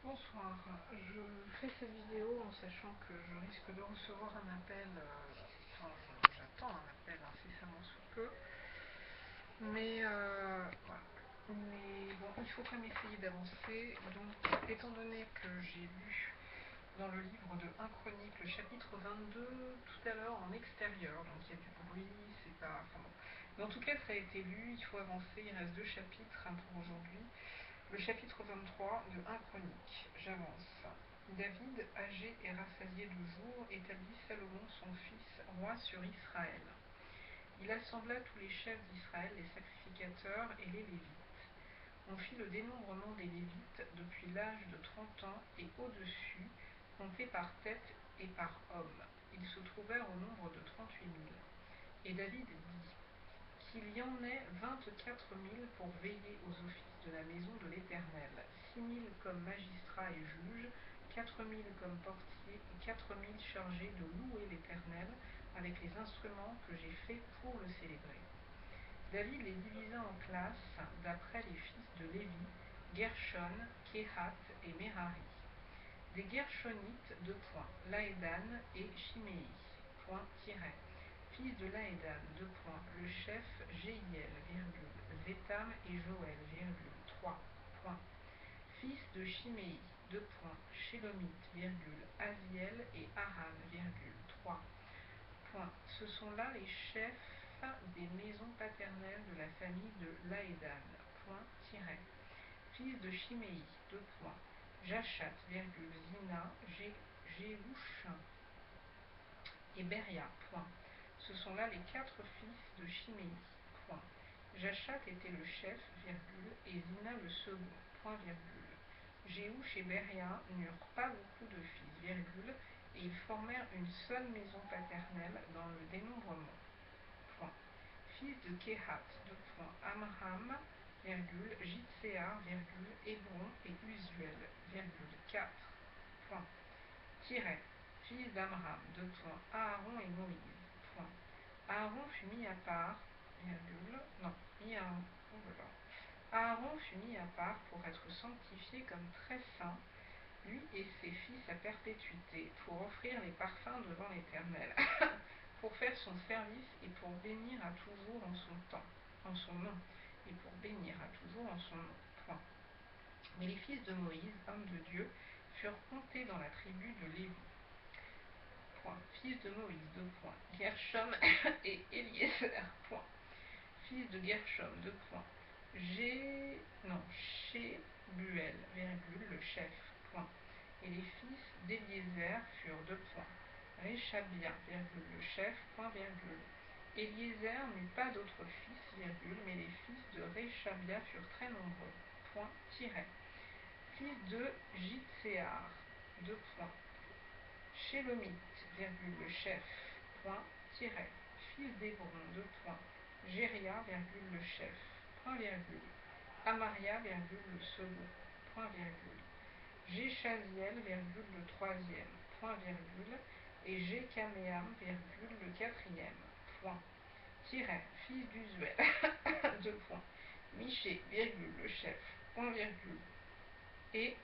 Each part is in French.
Bonsoir, je fais cette vidéo en sachant que je risque de recevoir un appel, j'attends un appel incessamment sous peu, mais voilà. Mais bon, il faut quand même essayer d'avancer, donc étant donné que j'ai lu dans le livre de 1 Chronique le chapitre 22 tout à l'heure en extérieur, donc il y a du bruit, c'est pas... Enfin bon. Mais en tout cas ça a été lu, il faut avancer, il reste 2 chapitres pour aujourd'hui. Le chapitre 23 de 1 Chronique, j'avance. David, âgé et rassasié de jours, établit Salomon son fils roi sur Israël. Il assembla tous les chefs d'Israël, les sacrificateurs et les Lévites. On fit le dénombrement des Lévites depuis l'âge de 30 ans et au-dessus, comptés par tête et par homme. Ils se trouvèrent au nombre de 38 000. Et David dit qu'il y en ait 24 000 pour veiller aux offices de la maison de l'Éternel, 6 000 comme magistrats et juges, 4 000 comme portiers et 4 000 chargés de louer l'Éternel avec les instruments que j'ai faits pour le célébrer. David les divisa en classes d'après les fils de Lévi, Gershon, Kehat et Merari. Des Gershonites, Laédan et Shimei, fils de Laédan, le chef Jéhiel, Zétam et Joël, 3, fils de Shimei, Shélomite, Aziel et Aran, 3, Ce sont là les chefs des maisons paternelles de la famille de Laédan, fils de Shimei, Jachat, Zina, Jéhouch et Beria, Ce sont là les 4 fils de Shimei, Jachat était le chef, et Zina le second, Jéhouch et Beria n'eurent pas beaucoup de fils, et ils formèrent une seule maison paternelle dans le dénombrement. Fils de Kehat, Amram, Jitséar, Hébron et Uzuel, 4. Fils d'Amram, Aaron et Moïse. Aaron fut mis à part, Aaron fut mis à part pour être sanctifié comme très saint, lui et ses fils à perpétuité, pour offrir les parfums devant l'Éternel, pour faire son service et pour bénir à toujours en son nom, Mais les fils de Moïse, hommes de Dieu, furent comptés dans la tribu de Lévi. Fils de Moïse, Gershom et Eliezer, Fils de Gershom, Shebuel, le chef, Et les fils d'Eliezer furent Réchabia, le chef, Eliezer n'eut pas d'autres fils, mais les fils de Réchabia furent très nombreux, Fils de Jitséar, Shélomite, le chef, Fils d'Hébron, Jéria, le chef, Amaria, le second, Jéchaziel, le troisième, et Jécaméam, le quatrième, fils d'Uzuel, Miché, le chef, et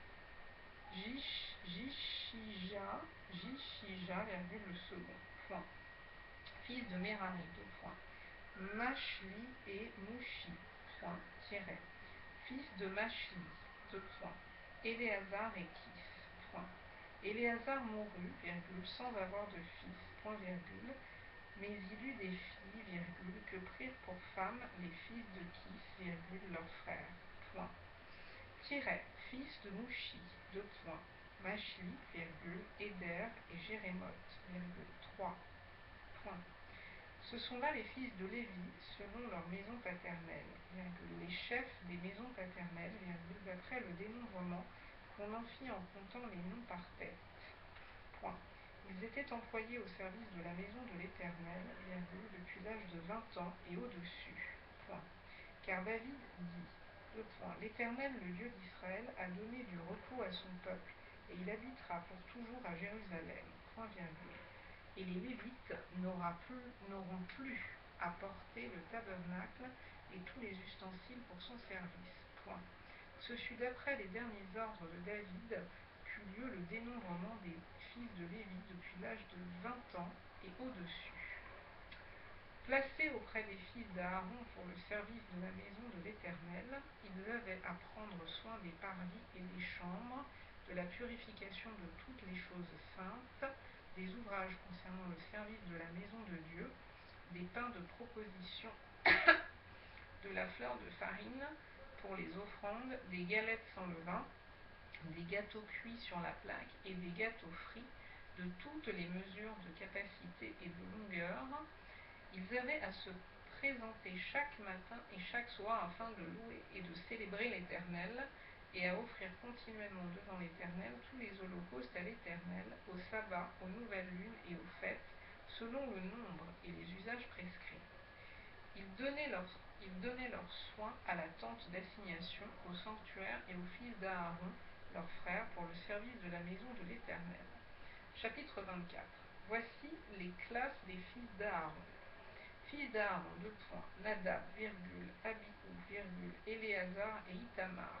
Jishija, le second, fils de Merari, Machli et Mouchi, fils de Machli, Éléazar et Kis, Éléazar mourut, sans avoir de fils, mais il eut des filles, que prirent pour femmes les fils de Kis, leur frère, fils de Mouchi, Machli, Éder et Jérémoth, 3. Ce sont là les fils de Lévi, selon leur maison paternelle, les chefs des maisons paternelles, d'après le dénombrement qu'on en fit en comptant les noms par tête. Ils étaient employés au service de la maison de l'Éternel, depuis l'âge de 20 ans et au-dessus. Car David dit, l'Éternel, le Dieu d'Israël, a donné du repos à son peuple, et il habitera pour toujours à Jérusalem. Et les Lévites n'auront plus à porter le tabernacle et tous les ustensiles pour son service. Ce fut d'après les derniers ordres de David qu'eut lieu le dénombrement des fils de Lévi depuis l'âge de 20 ans et au-dessus. Placés auprès des fils d'Aaron pour le service de la maison de l'Éternel, ils avaient à prendre soin des parvis et des chambres, de la purification de toutes les choses saintes, des ouvrages concernant le service de la maison de Dieu, des pains de proposition, de la fleur de farine pour les offrandes, des galettes sans levain, des gâteaux cuits sur la plaque et des gâteaux frits, de toutes les mesures de capacité et de longueur. Ils avaient à se présenter chaque matin et chaque soir afin de louer et de célébrer l'Éternel, et à offrir continuellement devant l'Éternel tous les holocaustes à l'Éternel, au sabbat, aux nouvelles lunes et aux fêtes, selon le nombre et les usages prescrits. Ils donnaient leur soin à la tente d'assignation, au sanctuaire et aux fils d'Aaron, leurs frères, pour le service de la maison de l'Éternel. Chapitre 24. Voici les classes des fils d'Aaron. Fils d'Aaron, Nadab, Abihu, Éléazar et Itamar.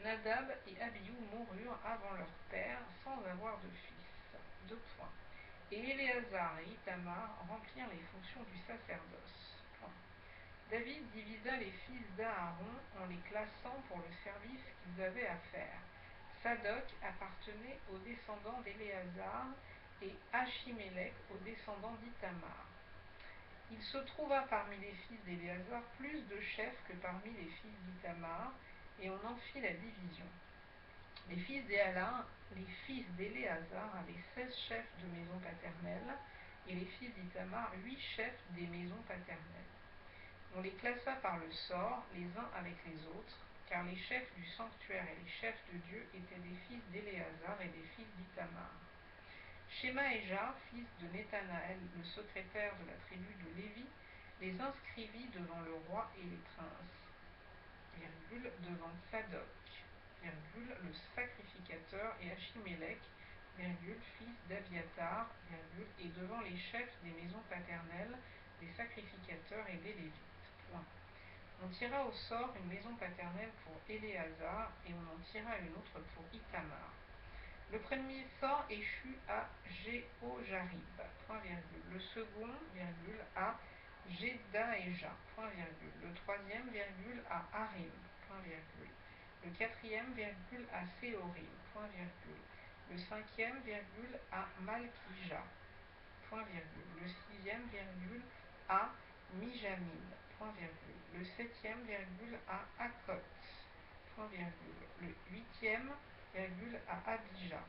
Nadab et Abihu moururent avant leur père sans avoir de fils. Et Éléazar et Itamar remplirent les fonctions du sacerdoce. David divisa les fils d'Aaron en les classant pour le service qu'ils avaient à faire. Sadoc appartenait aux descendants d'Éléazar et Achimélec aux descendants d'Itamar. Il se trouva parmi les fils d'Éléazar plus de chefs que parmi les fils d'Itamar, et on en fit la division. Les fils d'Éléazar avaient 16 chefs de maison paternelle, et les fils d'Itamar 8 chefs des maisons paternelles. On les classa par le sort, les uns avec les autres, car les chefs du sanctuaire et les chefs de Dieu étaient des fils d'Éléazar et des fils d'Itamar. Shemaéja, fils de Netannaël, le secrétaire de la tribu de Lévi, les inscrivit devant le roi et les princes, devant Sadoc, le sacrificateur, et Achimélec, fils d'Abiatar, et devant les chefs des maisons paternelles, des sacrificateurs et des Lévites. On tira au sort une maison paternelle pour Éléazar, et on en tira une autre pour Itamar. Le premier sort échut à Jéhojarib, le second, à Jedaéja, le troisième, à Harim, le quatrième, à Séorim, le cinquième, à Malkija, le sixième, à Mijamim, le septième, à Akot, le huitième, à Abija,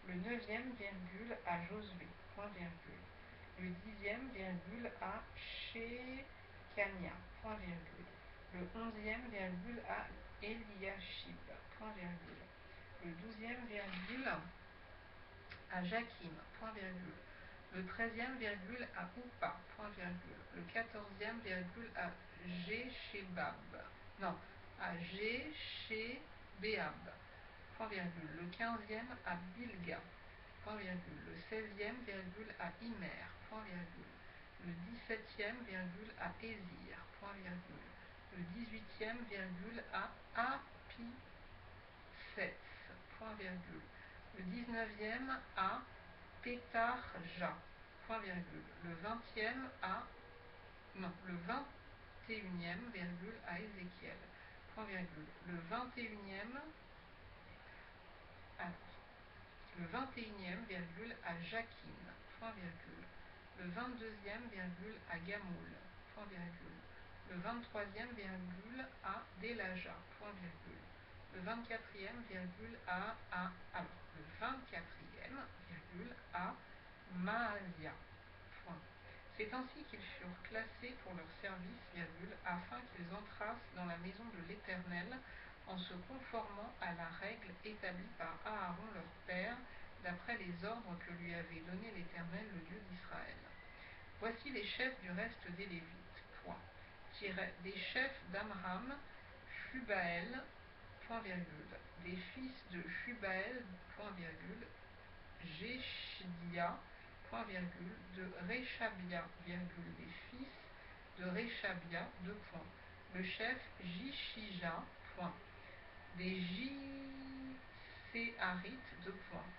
le neuvième, à Josué, le dixième, à Shekania, le onzième, à Eliashib, le douzième, à Jakim, le treizième, à Oupa, le quatorzième, à Jéshébab, à Jéshébéab, le quinzième, à Bilga, le seizième, à Imer, le dix-septième, à Ézir, le dix-huitième, à Apitsets, le dix-neuvième, à Pétarja, le vingtième, le vingt-et-unième, à Ézéchiel, le vingt-et-unième, à Jakin, le vingt-deuxième, à Gamoul, le vingt-troisième, à Délaja, le vingt-quatrième, à Maasia. C'est ainsi qu'ils furent classés pour leur service, afin qu'ils entrassent dans la maison de l'Éternel, en se conformant à la règle établie par Aaron leur père, d'après les ordres que lui avait donnés l'Éternel, le Dieu d'Israël. Voici les chefs du reste des Lévites. Des chefs d'Amram, Shubaël, des fils de Shubaël, Jéchidia, de Réchabia, des fils de Réchabia, le chef Jishija, point. Des Gicéarites, deux points.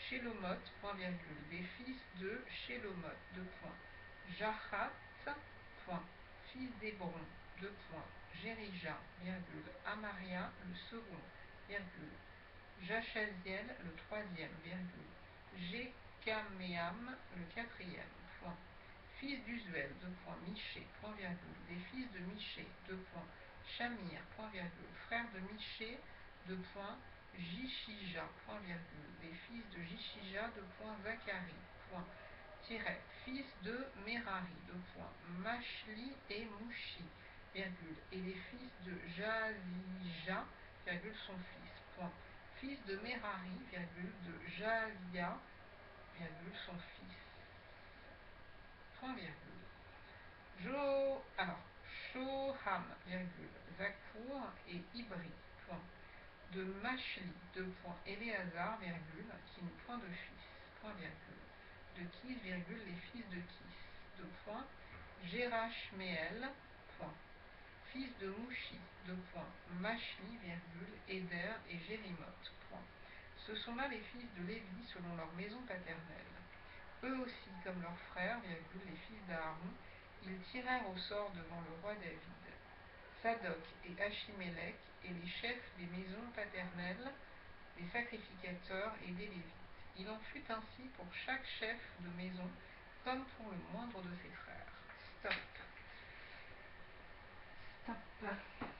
Shélomoth, point virgule. Des fils de Shélomoth, deux points. Jahat, point. Fils d'Hébron, deux points. Jérija, virgule. Amaria, le second, virgule. Jachaziel, le troisième, virgule. Jécaméam, le quatrième, point. Fils d'Uzuel, deux points. Miché, point virgule. Des fils de Miché, deux points. Shamir, point virgule. Frère de Miché, deux points. Jishija, point virgule. Des fils de Jishija, deux points. Zacharie, point. Tiret, fils de Merari, deux points. Mashli et Mouchi, virgule. Et les fils de Jazija, virgule, son fils, point. Fils de Merari, virgule, de Jazia, virgule, son fils, point virgule. Shoham, virgule, Zakour et Ibri, point. De Mashli, deux points. Éléazar, virgule, qui n'est point de fils, point virgule. De Kis, virgule, les fils de Kis, deux points. Gérachméel, point. Fils de Mouchi, deux points. Mashli, virgule, Éder et Jérimoth, point. Ce sont là les fils de Lévi selon leur maison paternelle. Eux aussi, comme leurs frères, virgule, les fils d'Aaron, ils tirèrent au sort devant le roi David. Sadoc et Achimélec et les chefs des maisons paternelles, les sacrificateurs et des Lévites. Il en fut ainsi pour chaque chef de maison, comme pour le moindre de ses frères. Stop. Stop.